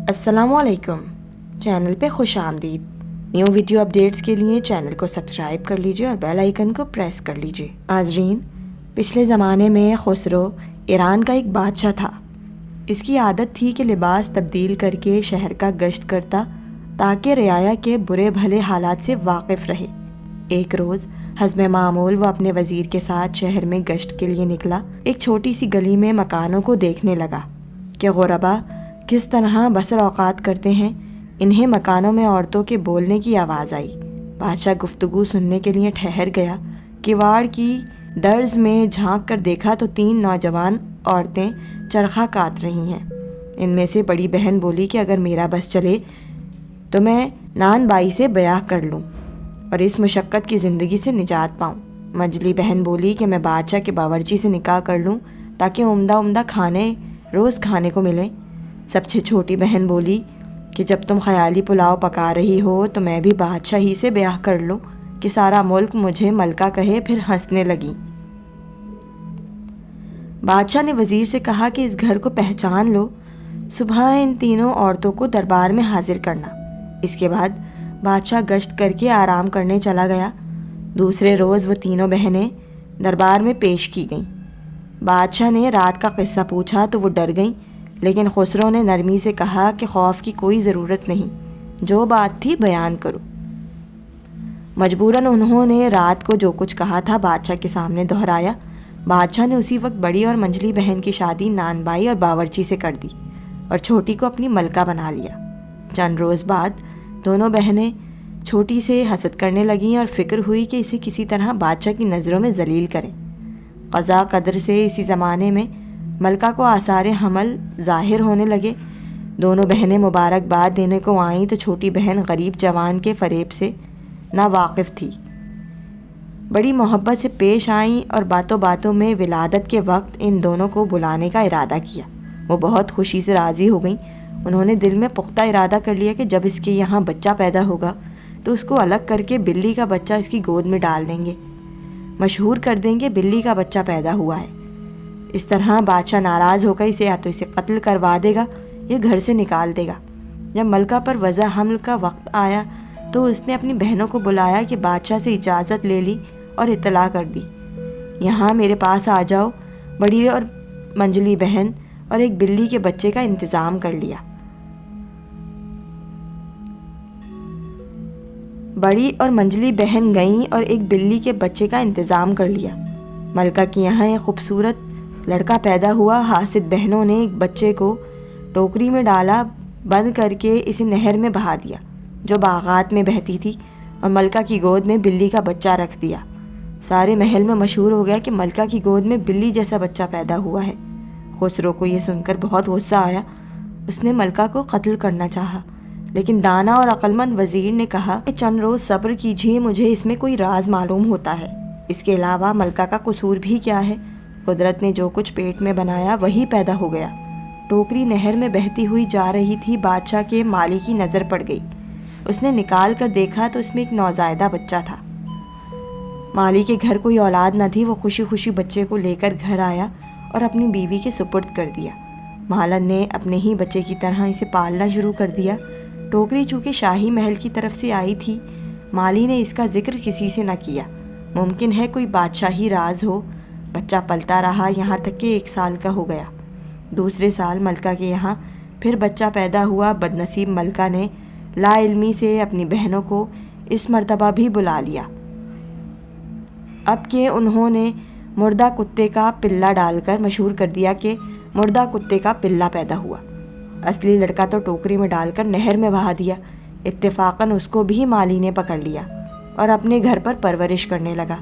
السلام علیکم، چینل پہ خوش آمدید۔ نیو ویڈیو اپڈیٹس کے لیے چینل کو سبسکرائب کر لیجئے اور بیل آئیکن کو پریس کر لیجئے۔ ناظرین، پچھلے زمانے میں خسرو ایران کا ایک بادشاہ تھا۔ اس کی عادت تھی کہ لباس تبدیل کر کے شہر کا گشت کرتا تاکہ رعایا کے برے بھلے حالات سے واقف رہے۔ ایک روز حسب معمول وہ اپنے وزیر کے ساتھ شہر میں گشت کے لیے نکلا۔ ایک چھوٹی سی گلی میں مکانوں کو دیکھنے لگا کہ غربا کس طرح بسر اوقات کرتے ہیں۔ انہیں مکانوں میں عورتوں کے بولنے کی آواز آئی۔ بادشاہ گفتگو سننے کے لیے ٹھہر گیا۔ کواڑ کی درز میں جھانک کر دیکھا تو 3 نوجوان عورتیں چرخہ کاٹ رہی ہیں۔ ان میں سے بڑی بہن بولی کہ اگر میرا بس چلے تو میں نان بائی سے بیاہ کر لوں اور اس مشقت کی زندگی سے نجات پاؤں۔ منجلی بہن بولی کہ میں بادشاہ کے باورچی سے نکاح کر لوں تاکہ عمدہ کھانے روز کھانے کو ملیں۔ سب سے چھوٹی بہن بولی کہ جب تم خیالی پلاؤ پکا رہی ہو تو میں بھی بادشاہ ہی سے بیاہ کر لوں کہ سارا ملک مجھے ملکہ کہے۔ پھر ہنسنے لگی۔ بادشاہ نے وزیر سے کہا کہ اس گھر کو پہچان لو، صبح ان تینوں عورتوں کو دربار میں حاضر کرنا۔ اس کے بعد بادشاہ گشت کر کے آرام کرنے چلا گیا۔ دوسرے روز وہ تینوں بہنیں دربار میں پیش کی گئیں۔ بادشاہ نے رات کا قصہ پوچھا تو وہ ڈر گئیں، لیکن خسرو نے نرمی سے کہا کہ خوف کی کوئی ضرورت نہیں، جو بات تھی بیان کرو۔ مجبوراً انہوں نے رات کو جو کچھ کہا تھا بادشاہ کے سامنے دہرایا۔ بادشاہ نے اسی وقت بڑی اور منجلی بہن کی شادی نان بائی اور باورچی سے کر دی اور چھوٹی کو اپنی ملکہ بنا لیا۔ چند روز بعد دونوں بہنیں چھوٹی سے حسد کرنے لگیں اور فکر ہوئی کہ اسے کسی طرح بادشاہ کی نظروں میں ذلیل کریں۔ قضا قدر سے اسی زمانے میں ملکہ کو آثار حمل ظاہر ہونے لگے۔ دونوں بہنیں مبارکباد دینے کو آئیں تو چھوٹی بہن غریب جوان کے فریب سے ناواقف تھی۔ بڑی محبت سے پیش آئیں اور باتوں باتوں میں ولادت کے وقت ان دونوں کو بلانے کا ارادہ کیا۔ وہ بہت خوشی سے راضی ہو گئیں۔ انہوں نے دل میں پختہ ارادہ کر لیا کہ جب اس کے یہاں بچہ پیدا ہوگا تو اس کو الگ کر کے بلی کا بچہ اس کی گود میں ڈال دیں گے، مشہور کر دیں گے بلی کا بچہ پیدا ہوا ہے۔ اس طرح بادشاہ ناراض ہو کر اسے یا تو اسے قتل کروا دے گا یا گھر سے نکال دے گا۔ جب ملکہ پر وضع حمل کا وقت آیا تو اس نے اپنی بہنوں کو بلایا کہ بادشاہ سے اجازت لے لی اور اطلاع کر دی، یہاں میرے پاس آ جاؤ۔ بڑی اور منجلی بہن اور ایک بلی کے بچے کا انتظام کر لیا۔ بڑی اور منجلی بہن گئیں اور ایک بلی کے بچے کا انتظام کر لیا۔ ملکہ کے یہاں ایک خوبصورت لڑکا پیدا ہوا۔ حاسد بہنوں نے ایک بچے کو ٹوکری میں ڈالا، بند کر کے اسے نہر میں بہا دیا جو باغات میں بہتی تھی، اور ملکہ کی گود میں بلی کا بچہ رکھ دیا۔ سارے محل میں مشہور ہو گیا کہ ملکہ کی گود میں بلی جیسا بچہ پیدا ہوا ہے۔ خسرو کو یہ سن کر بہت غصہ آیا۔ اس نے ملکہ کو قتل کرنا چاہا، لیکن دانا اور عقلمند وزیر نے کہا کہ چند روز صبر کیجیے، مجھے اس میں کوئی راز معلوم ہوتا ہے۔ اس کے علاوہ ملکہ کا قصور بھی کیا ہے؟ قدرت نے جو کچھ پیٹ میں بنایا وہی پیدا ہو گیا۔ ٹوکری نہر میں بہتی ہوئی جا رہی تھی۔ بادشاہ کے مالی کی نظر پڑ گئی۔ اس نے نکال کر دیکھا تو اس میں ایک نوزائیدہ بچہ تھا۔ مالی کے گھر کوئی اولاد نہ تھی۔ وہ خوشی خوشی بچے کو لے کر گھر آیا اور اپنی بیوی کے سپرد کر دیا۔ مالن نے اپنے ہی بچے کی طرح اسے پالنا شروع کر دیا۔ ٹوکری چونکہ شاہی محل کی طرف سے آئی تھی، مالی نے اس کا ذکر کسی سے نہ کیا۔ ممکن ہے کوئی بادشاہی راز ہو۔ بچہ پلتا رہا یہاں تک کہ 1 سال کا ہو گیا۔ دوسرے سال ملکہ کے یہاں پھر بچہ پیدا ہوا۔ بدنصیب ملکہ نے لا علمی سے اپنی بہنوں کو اس مرتبہ بھی بلا لیا، اب کہ انہوں نے مردہ کتے کا پلہ ڈال کر مشہور کر دیا کہ مردہ کتے کا پلہ پیدا ہوا۔ اصلی لڑکا تو ٹوکری میں ڈال کر نہر میں بہا دیا۔ اتفاقاً اس کو بھی مالی نے پکڑ لیا اور اپنے گھر پر پرورش کرنے لگا۔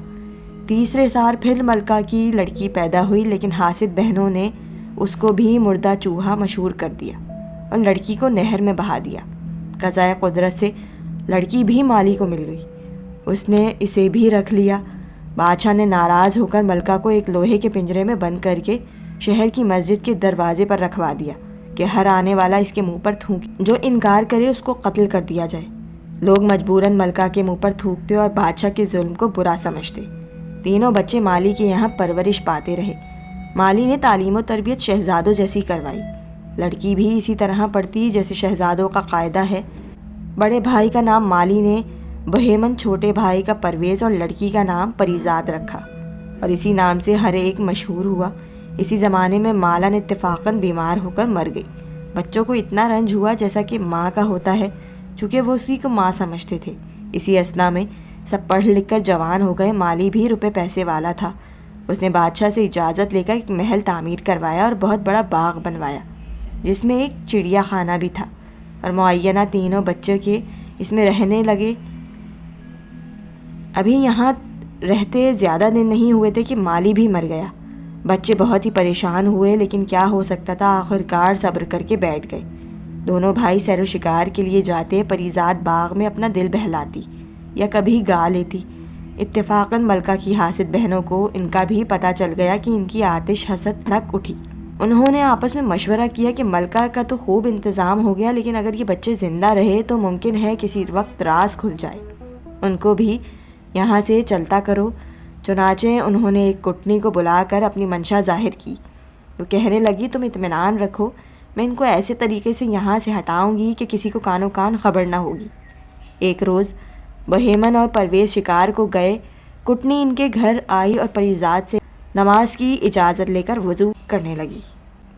تیسرے سال پھر ملکہ کی لڑکی پیدا ہوئی، لیکن حاسد بہنوں نے اس کو بھی مردہ چوہا مشہور کر دیا اور لڑکی کو نہر میں بہا دیا۔ قضائے قدرت سے لڑکی بھی مالی کو مل گئی۔ اس نے اسے بھی رکھ لیا۔ بادشاہ نے ناراض ہو کر ملکہ کو ایک لوہے کے پنجرے میں بند کر کے شہر کی مسجد کے دروازے پر رکھوا دیا کہ ہر آنے والا اس کے منہ پر تھوکے، جو انکار کرے اس کو قتل کر دیا جائے۔ لوگ مجبوراً ملکہ کے منہ پر تھوکتے اور بادشاہ کے ظلم کو برا سمجھتے۔ تینوں بچے مالی کے یہاں پرورش پاتے رہے۔ مالی نے تعلیم و تربیت شہزادوں جیسی کروائی۔ لڑکی بھی اسی طرح پڑھتی جیسے شہزادوں کا قاعدہ ہے۔ بڑے بھائی کا نام مالی نے بہیمن، چھوٹے بھائی کا پرویز اور لڑکی کا نام پریزاد رکھا، اور اسی نام سے ہر ایک مشہور ہوا۔ اسی زمانے میں مالن اتفاقاً بیمار ہو کر مر گئی۔ بچوں کو اتنا رنج ہوا جیسا کہ ماں کا ہوتا ہے، چونکہ وہ اسی کو ماں سمجھتے تھے۔ اسی اثنا میں سب پڑھ لکھ کر جوان ہو گئے۔ مالی بھی روپے پیسے والا تھا۔ اس نے بادشاہ سے اجازت لے کر ایک محل تعمیر کروایا اور بہت بڑا باغ بنوایا، جس میں ایک چڑیا خانہ بھی تھا، اور معینہ تینوں بچے کے اس میں رہنے لگے۔ ابھی یہاں رہتے زیادہ دن نہیں ہوئے تھے کہ مالی بھی مر گیا۔ بچے بہت ہی پریشان ہوئے، لیکن کیا ہو سکتا تھا، آخرکار صبر کر کے بیٹھ گئے۔ دونوں بھائی سیر و شکار کے لیے جاتے۔ پریزاد باغ میں اپنا دل بہلاتی یا کبھی گا لیتی۔ اتفاقاً ملکہ کی حاسد بہنوں کو ان کا بھی پتہ چل گیا کہ ان کی آتش حسد بھڑک اٹھی۔ انہوں نے آپس میں مشورہ کیا کہ ملکہ کا تو خوب انتظام ہو گیا، لیکن اگر یہ بچے زندہ رہے تو ممکن ہے کسی وقت راز کھل جائے، ان کو بھی یہاں سے چلتا کرو۔ چنانچہ انہوں نے ایک کٹنی کو بلا کر اپنی منشا ظاہر کی۔ وہ کہنے لگی، تم اطمینان رکھو، میں ان کو ایسے طریقے سے یہاں سے ہٹاؤں گی کہ کسی کو کانوں کان خبر نہ ہوگی۔ ایک روز بہیمن اور پرویز شکار کو گئے۔ کٹنی ان کے گھر آئی اور پریزاد سے نماز کی اجازت لے کر وضو کرنے لگی۔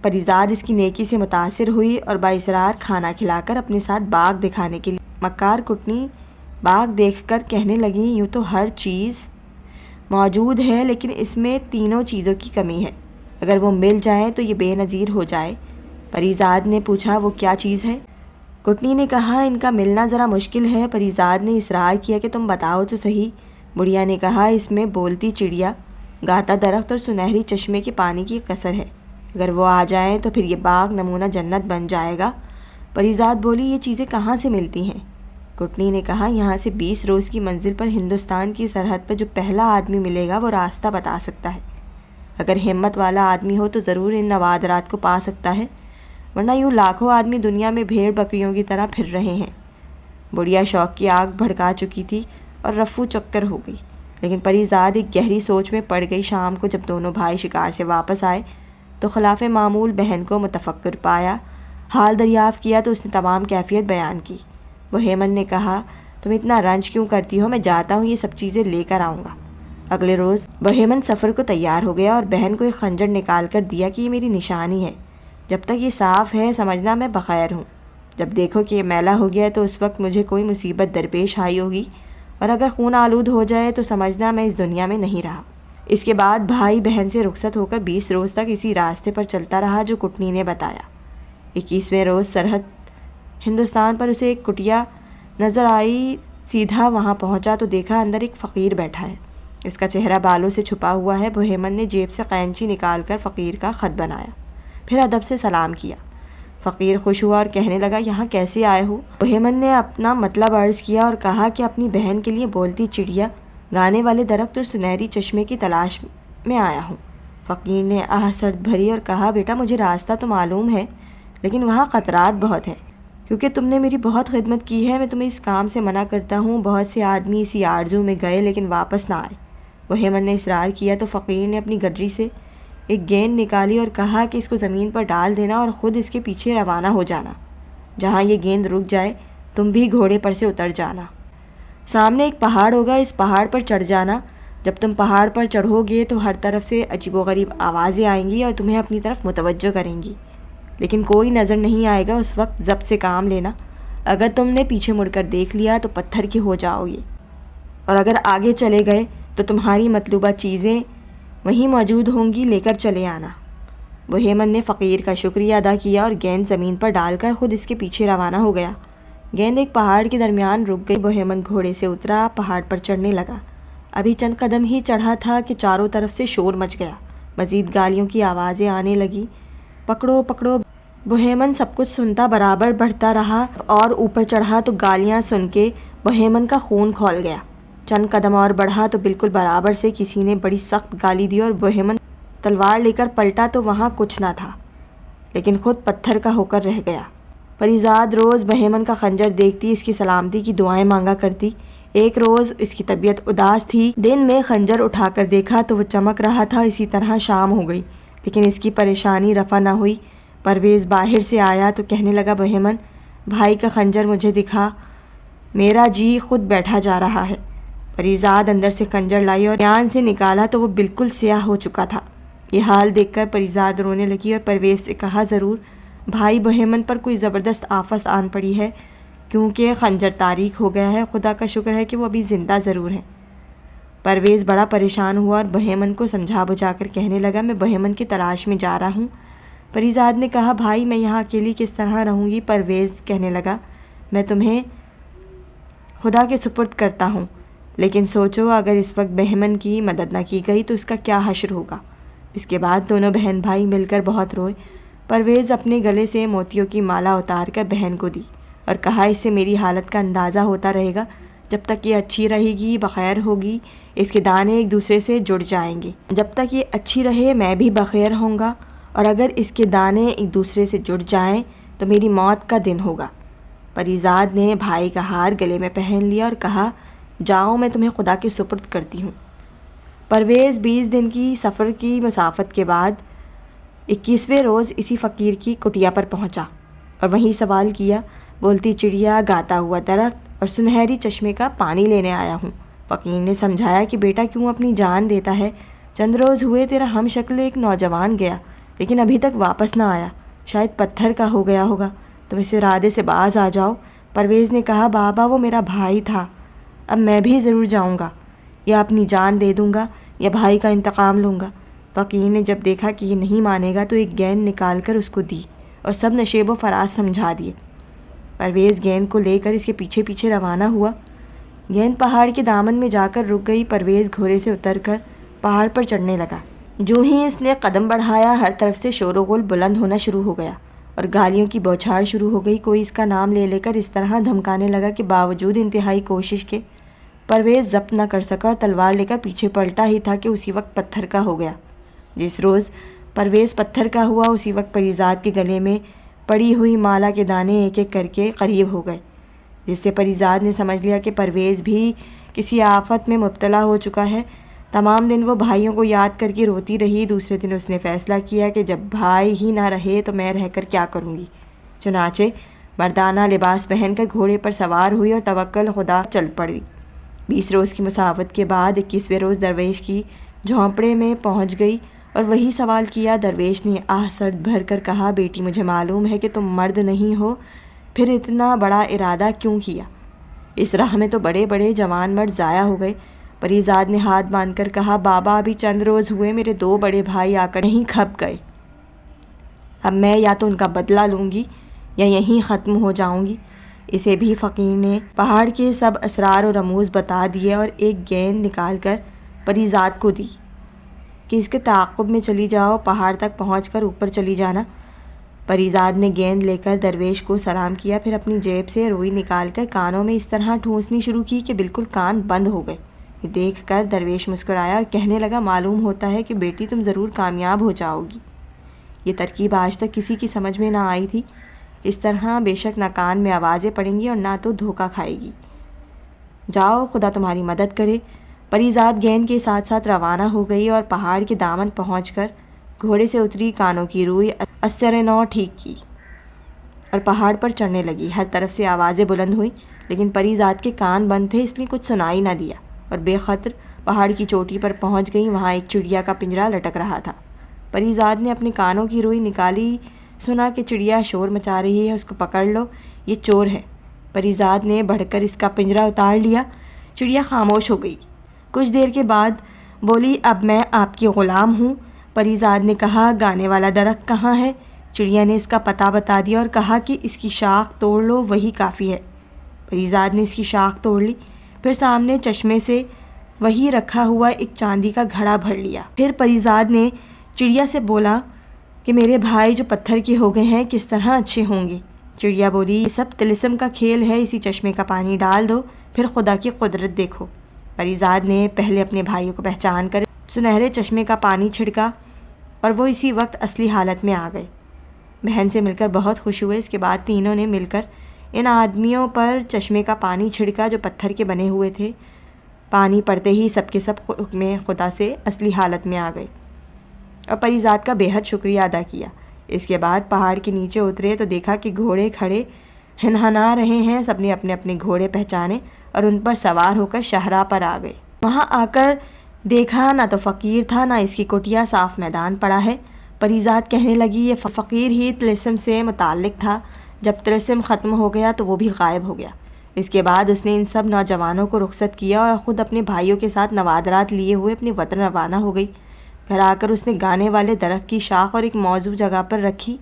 پریزاد اس کی نیکی سے متاثر ہوئی اور بااصرار کھانا کھلا کر اپنے ساتھ باغ دکھانے کے لیے مکار کٹنی باغ دیکھ کر کہنے لگی، یوں تو ہر چیز موجود ہے، لیکن اس میں تینوں چیزوں کی کمی ہے، اگر وہ مل جائیں تو یہ بے نظیر ہو جائے۔ پریزاد نے پوچھا، وہ کیا چیز ہے؟ کٹنی نے کہا، ان کا ملنا ذرا مشکل ہے۔ پریزاد نے اصرار کیا کہ تم بتاؤ تو صحیح۔ بڑھیا نے کہا، اس میں بولتی چڑیا، گاتا درخت اور سنہری چشمے کے پانی کی کثر ہے، اگر وہ آ جائیں تو پھر یہ باغ نمونہ جنت بن جائے گا۔ پریزاد بولی، یہ چیزیں کہاں سے ملتی ہیں؟ کٹنی نے کہا، یہاں سے 20 روز کی منزل پر ہندوستان کی سرحد پر جو پہلا آدمی ملے گا وہ راستہ بتا سکتا ہے۔ اگر ہمت والا آدمی ہو تو ضرور ان نوادرات کو پا سکتا ہے، ورنہ یوں لاکھوں آدمی دنیا میں بھیڑ بکریوں کی طرح پھر رہے ہیں۔ بڑھیا شوق کی آگ بھڑکا چکی تھی اور رفو چکر ہو گئی، لیکن پریزاد ایک گہری سوچ میں پڑ گئی۔ شام کو جب دونوں بھائی شکار سے واپس آئے تو خلاف معمول بہن کو متفکر پایا۔ حال دریافت کیا تو اس نے تمام کیفیت بیان کی۔ بہیمن نے کہا، تم اتنا رنج کیوں کرتی ہو؟ میں جاتا ہوں، یہ سب چیزیں لے کر آؤں گا۔ اگلے روز بہیمن سفر کو تیار ہو گیا اور بہن کو ایک خنجر نکال کر دیا کہ یہ میری نشانی ہے، جب تک یہ صاف ہے سمجھنا میں بخیر ہوں، جب دیکھو کہ یہ میلا ہو گیا تو اس وقت مجھے کوئی مصیبت درپیش آئی ہوگی، اور اگر خون آلود ہو جائے تو سمجھنا میں اس دنیا میں نہیں رہا۔ اس کے بعد بھائی بہن سے رخصت ہو کر 20 روز تک اسی راستے پر چلتا رہا جو کٹنی نے بتایا۔ 21ویں روز سرحد ہندوستان پر اسے ایک کٹیا نظر آئی۔ سیدھا وہاں پہنچا تو دیکھا اندر ایک فقیر بیٹھا ہے، اس کا چہرہ بالوں سے چھپا ہوا ہے۔ بہیمن نے جیب سے قینچی نکال کر فقیر کا خط بنایا، پھر ادب سے سلام کیا۔ فقیر خوش ہوا اور کہنے لگا، یہاں کیسے آئے ہو؟ بہیمن نے اپنا مطلب عرض کیا اور کہا کہ اپنی بہن کے لیے بولتی چڑیا، گانے والے درخت اور سنہری چشمے کی تلاش میں آیا ہوں۔ فقیر نے آہ سرد بھری اور کہا، بیٹا مجھے راستہ تو معلوم ہے، لیکن وہاں خطرات بہت ہیں، کیونکہ تم نے میری بہت خدمت کی ہے، میں تمہیں اس کام سے منع کرتا ہوں۔ بہت سے آدمی اسی آرزو میں گئے لیکن واپس نہ آئے۔ بہیمن نے اصرار کیا تو فقیر نے اپنی گدری سے ایک گیند نکالی اور کہا کہ اس کو زمین پر ڈال دینا اور خود اس کے پیچھے روانہ ہو جانا۔ جہاں یہ گیند رک جائے تم بھی گھوڑے پر سے اتر جانا۔ سامنے ایک پہاڑ ہوگا، اس پہاڑ پر چڑھ جانا۔ جب تم پہاڑ پر چڑھو گے تو ہر طرف سے عجیب و غریب آوازیں آئیں گی اور تمہیں اپنی طرف متوجہ کریں گی، لیکن کوئی نظر نہیں آئے گا۔ اس وقت ضبط سے کام لینا، اگر تم نے پیچھے مڑ کر دیکھ لیا تو پتھر کی ہو جاؤ گے، اور اگر آگے چلے گئے تو تمہاری مطلوبہ چیزیں وہیں موجود ہوں گی، لے کر چلے آنا۔ بہیمن نے فقیر کا شکریہ ادا کیا اور گیند زمین پر ڈال کر خود اس کے پیچھے روانہ ہو گیا۔ گیند ایک پہاڑ کے درمیان رک گئی۔ بہیمن گھوڑے سے اترا، پہاڑ پر چڑھنے لگا۔ ابھی چند قدم ہی چڑھا تھا کہ چاروں طرف سے شور مچ گیا، مزید گالیوں کی آوازیں آنے لگی، پکڑو پکڑو۔ بہیمن سب کچھ سنتا برابر بڑھتا رہا اور اوپر چڑھا تو گالیاں سن کے بہیمن کا خون کھول گیا۔ چند قدم اور بڑھا تو بالکل برابر سے کسی نے بڑی سخت گالی دی اور بہیمن تلوار لے کر پلٹا تو وہاں کچھ نہ تھا، لیکن خود پتھر کا ہو کر رہ گیا۔ پریزاد روز بہیمن کا خنجر دیکھتی، اس کی سلامتی کی دعائیں مانگا کرتی۔ ایک روز اس کی طبیعت اداس تھی، دن میں خنجر اٹھا کر دیکھا تو وہ چمک رہا تھا۔ اسی طرح شام ہو گئی، لیکن اس کی پریشانی رفع نہ ہوئی۔ پرویز باہر سے آیا تو کہنے لگا بہمن بھائی کا خنجر مجھے دکھا، میرا جی خود بیٹھا جا رہا ہے۔ پریزاد اندر سے خنجر لائی اور دھیان سے نکالا تو وہ بالکل سیاہ ہو چکا تھا۔ یہ حال دیکھ کر پریزاد رونے لگی اور پرویز سے کہا ضرور بھائی بہمن پر کوئی زبردست آفت آن پڑی ہے کیونکہ خنجر تاریک ہو گیا ہے، خدا کا شکر ہے کہ وہ ابھی زندہ ضرور ہیں۔ پرویز بڑا پریشان ہوا اور بہمن کو سمجھا بجھا کر کہنے لگا میں بہمن کی تلاش میں جا رہا ہوں۔ پریزاد نے کہا بھائی میں یہاں اکیلی کس طرح رہوں گی؟ پرویز کہنے لگا میں تمہیں خدا کے سپرد کرتا ہوں، لیکن سوچو اگر اس وقت بہمن کی مدد نہ کی گئی تو اس کا کیا حشر ہوگا۔ اس کے بعد دونوں بہن بھائی مل کر بہت روئے۔ پرویز اپنے گلے سے موتیوں کی مالا اتار کر بہن کو دی اور کہا اس سے میری حالت کا اندازہ ہوتا رہے گا، جب تک یہ اچھی رہے گی بخیر ہوگی، اس کے دانے ایک دوسرے سے جڑ جائیں گے، جب تک یہ اچھی رہے میں بھی بخیر ہوں گا، اور اگر اس کے دانے ایک دوسرے سے جڑ جائیں تو میری موت کا دن ہوگا۔ پریزاد نے بھائی کا ہار گلے میں پہن لیا اور کہا جاؤ میں تمہیں خدا کے سپرد کرتی ہوں۔ پرویز 20 دن کی سفر کی مسافت کے بعد 21ویں روز اسی فقیر کی کٹیا پر پہنچا اور وہیں سوال کیا بولتی چڑیا، گاتا ہوا درخت اور سنہری چشمے کا پانی لینے آیا ہوں۔ فقیر نے سمجھایا کہ بیٹا کیوں اپنی جان دیتا ہے؟ چند روز ہوئے تیرا ہم شکل ایک نوجوان گیا لیکن ابھی تک واپس نہ آیا، شاید پتھر کا ہو گیا ہوگا، تم اس ارادے سے باز آ جاؤ۔ پرویز نے کہا بابا وہ میرا بھائی تھا، اب میں بھی ضرور جاؤں گا، یا اپنی جان دے دوں گا یا بھائی کا انتقام لوں گا۔ فقیر نے جب دیکھا کہ یہ نہیں مانے گا تو ایک گیند نکال کر اس کو دی اور سب نشیب و فراز سمجھا دیے۔ پرویز گیند کو لے کر اس کے پیچھے پیچھے روانہ ہوا۔ گیند پہاڑ کے دامن میں جا کر رک گئی۔ پرویز گھوڑے سے اتر کر پہاڑ پر چڑھنے لگا۔ جو ہی اس نے قدم بڑھایا ہر طرف سے شور و غل بلند ہونا شروع ہو گیا اور گالیوں کی بوچھار شروع ہو گئی۔ کوئی اس کا نام لے لے کر اس طرح دھمکانے لگا کہ باوجود انتہائی کوشش کے پرویز ضبط نہ کر سکا اور تلوار لے کر پیچھے پلٹا ہی تھا کہ اسی وقت پتھر کا ہو گیا۔ جس روز پرویز پتھر کا ہوا اسی وقت پریزاد کے گلے میں پڑی ہوئی مالا کے دانے ایک ایک کر کے قریب ہو گئے، جس سے پریزاد نے سمجھ لیا کہ پرویز بھی کسی آفت میں مبتلا ہو چکا ہے۔ تمام دن وہ بھائیوں کو یاد کر کے روتی رہی۔ دوسرے دن اس نے فیصلہ کیا کہ جب بھائی ہی نہ رہے تو میں رہ کر کیا کروں گی۔ چنانچہ مردانہ لباس پہن کر گھوڑے پر سوار ہوئی اور توکل خدا چل پڑی۔ 20 روز کی مسافت کے بعد 21ویں روز درویش کی جھونپڑے میں پہنچ گئی اور وہی سوال کیا۔ درویش نے آہ سرد بھر کر کہا بیٹی مجھے معلوم ہے کہ تم مرد نہیں ہو، پھر اتنا بڑا ارادہ کیوں کیا؟ اس راہ میں تو بڑے بڑے جوان مرد ضائع ہو گئے۔ پریزاد نے ہاتھ باندھ کر کہا بابا ابھی چند روز ہوئے میرے 2 بڑے بھائی آ کر یہیں کھپ گئے، اب میں یا تو ان کا بدلہ لوں گی یا یہیں ختم ہو جاؤں گی۔ اسے بھی فقیر نے پہاڑ کے سب اسرار و رموز بتا دیے اور ایک گیند نکال کر پریزاد کو دی کہ اس کے تعاقب میں چلی جاؤ، پہاڑ تک پہنچ کر اوپر چلی جانا۔ پریزاد نے گیند لے کر درویش کو سلام کیا، پھر اپنی جیب سے روئی نکال کر کانوں میں اس طرح ٹھونسنی شروع کی کہ بالکل کان بند ہو گئے۔ یہ دیکھ کر درویش مسکرایا اور کہنے لگا معلوم ہوتا ہے کہ بیٹی تم ضرور کامیاب ہو جاؤ گی۔ یہ ترکیب آج تک کسی کی سمجھ میں نہ آئی تھی۔ اس طرح بے شک نہ کان میں آوازیں پڑیں گی اور نہ تو دھوکہ کھائے گی۔ جاؤ خدا تمہاری مدد کرے۔ پریزاد گیند کے ساتھ ساتھ روانہ ہو گئی اور پہاڑ کے دامن پہنچ کر گھوڑے سے اتری، کانوں کی روئی اثر نو ٹھیک کی اور پہاڑ پر چڑھنے لگی۔ ہر طرف سے آوازیں بلند ہوئیں لیکن پریزاد کے کان بند تھے، اس لیے کچھ سنائی نہ دیا اور بے خطر پہاڑ کی چوٹی پر پہنچ گئی۔ وہاں ایک چڑیا کا پنجرا لٹک رہا تھا۔ پریزاد نے اپنے کانوں کی روئی نکالی، سنا کہ چڑیا شور مچا رہی ہے، اس کو پکڑ لو، یہ چور ہے۔ پریزاد نے بڑھ کر اس کا پنجرا اتار لیا۔ چڑیا خاموش ہو گئی۔ کچھ دیر کے بعد بولی اب میں آپ کی غلام ہوں۔ پریزاد نے کہا گانے والا درخت کہاں ہے؟ چڑیا نے اس کا پتہ بتا دیا اور کہا کہ اس کی شاخ توڑ لو، وہی کافی ہے۔ پریزاد نے اس کی شاخ توڑ لی، پھر سامنے چشمے سے وہی رکھا ہوا ایک چاندی کا گھڑا بھر لیا۔ پھر پریزاد نے چڑیا سے بولا کہ میرے بھائی جو پتھر کے ہو گئے ہیں کس طرح اچھے ہوں گے؟ چڑیا بولی یہ سب طلسم کا کھیل ہے، اسی چشمے کا پانی ڈال دو، پھر خدا کی قدرت دیکھو۔ پریزاد نے پہلے اپنے بھائیوں کو پہچان کر سنہرے چشمے کا پانی چھڑکا اور وہ اسی وقت اصلی حالت میں آ گئے۔ بہن سے مل کر بہت خوش ہوئے۔ اس کے بعد تینوں نے مل کر ان آدمیوں پر چشمے کا پانی چھڑکا جو پتھر کے بنے ہوئے تھے۔ پانی پڑتے ہی سب کے سب حکم خدا سے اصلی حالت میں آ گئے اور پریزاد کا بے حد شکریہ ادا کیا۔ اس کے بعد پہاڑ کے نیچے اترے تو دیکھا کہ گھوڑے کھڑے ہنہنا رہے ہیں۔ سب نے اپنے اپنے گھوڑے پہچانے اور ان پر سوار ہو کر شاہراہ پر آ گئے۔ وہاں آ کر دیکھا نہ تو فقیر تھا نہ اس کی کٹیا، صاف میدان پڑا ہے۔ پری ذات کہنے لگی یہ فقیر ہی طلسم سے متعلق تھا، جب طلسم ختم ہو گیا تو وہ بھی غائب ہو گیا۔ اس کے بعد اس نے ان سب نوجوانوں کو رخصت کیا اور خود اپنے بھائیوں کے ساتھ نوادرات لیے ہوئے اپنے وطن روانہ ہو گئی۔ گھر آ کر اس نے گانے والے درخت کی شاخ اور ایک موزوں جگہ پر رکھی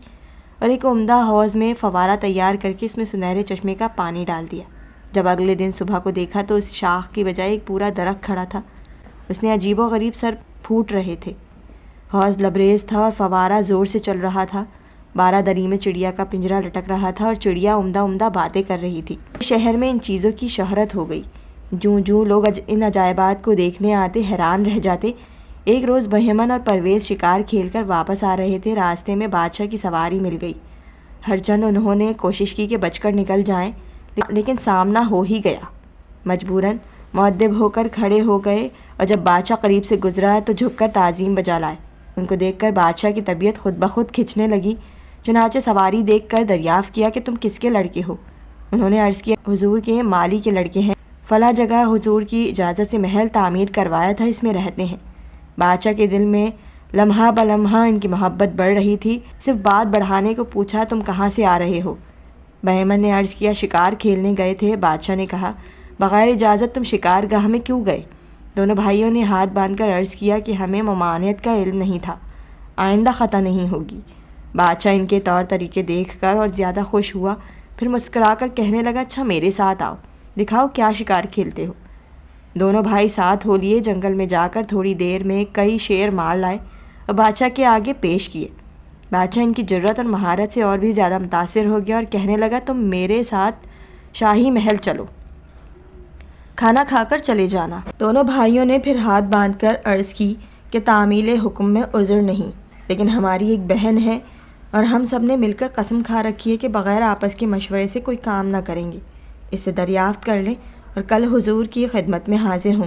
اور ایک عمدہ حوض میں فوارہ تیار کر کے اس میں سنہرے چشمے کا پانی ڈال دیا۔ جب اگلے دن صبح کو دیکھا تو اس شاخ کی بجائے ایک پورا درخت کھڑا تھا۔ اس نے عجیب و غریب سر پھوٹ رہے تھے، حوض لبریز تھا اور فوارہ زور سے چل رہا تھا۔ بارہ دری میں چڑیا کا پنجرا لٹک رہا تھا اور چڑیا عمدہ عمدہ باتیں کر رہی تھی۔ شہر میں ان چیزوں کی شہرت ہو گئی۔ جوں لوگ ان عجائبات کو دیکھنے آتے حیران رہ جاتے۔ ایک روز بہمن اور پرویز شکار کھیل کر واپس آ رہے تھے۔ راستے میں بادشاہ کی سواری مل گئی۔ ہر چند انہوں نے کوشش کی کہ بچ کر نکل جائیں، لیکن سامنا ہو ہی گیا۔ مجبوراً مؤدب ہو کر کھڑے ہو گئے اور جب بادشاہ قریب سے گزرا تو جھک کر تعظیم بجا لائے۔ ان کو دیکھ کر بادشاہ کی طبیعت خود بخود کھنچنے لگی۔ چنانچہ سواری دیکھ کر دریافت کیا کہ تم کس کے لڑکے ہو؟ انہوں نے عرض کیا حضور کے مالی کے لڑکے ہیں، فلاں جگہ حضور کی اجازت سے محل تعمیر کروایا تھا، اس میں رہتے ہیں۔ بادشاہ کے دل میں لمحہ بلمحہ ان کی محبت بڑھ رہی تھی۔ صرف بات بڑھانے کو پوچھا تم کہاں سے آ رہے ہو؟ بہمن نے عرض کیا شکار کھیلنے گئے تھے۔ بادشاہ نے کہا بغیر اجازت تم شکار گاہ میں کیوں گئے؟ دونوں بھائیوں نے ہاتھ باندھ کر عرض کیا کہ ہمیں ممانعت کا علم نہیں تھا، آئندہ خطا نہیں ہوگی۔ بادشاہ ان کے طور طریقے دیکھ کر اور زیادہ خوش ہوا، پھر مسکرا کر کہنے لگا اچھا میرے ساتھ آؤ، دکھاؤ کیا شکار کھیلتے ہو۔ دونوں بھائی ساتھ ہو لیے، جنگل میں جا کر تھوڑی دیر میں کئی شیر مار لائے اور بادشاہ کے آگے پیش کیے۔ بادشاہ ان کی جرت اور مہارت سے اور بھی زیادہ متاثر ہو گیا اور کہنے لگا تم میرے ساتھ شاہی محل چلو، کھانا کھا کر چلے جانا۔ دونوں بھائیوں نے پھر ہاتھ باندھ کر عرض کی کہ تعمیل حکم میں عذر نہیں، لیکن ہماری ایک بہن ہے اور ہم سب نے مل کر قسم کھا رکھی ہے کہ بغیر آپس کے مشورے سے کوئی کام نہ کریں گے۔ اس سے دریافت کر لیں اور کل حضور کی خدمت میں حاضر ہوں گے۔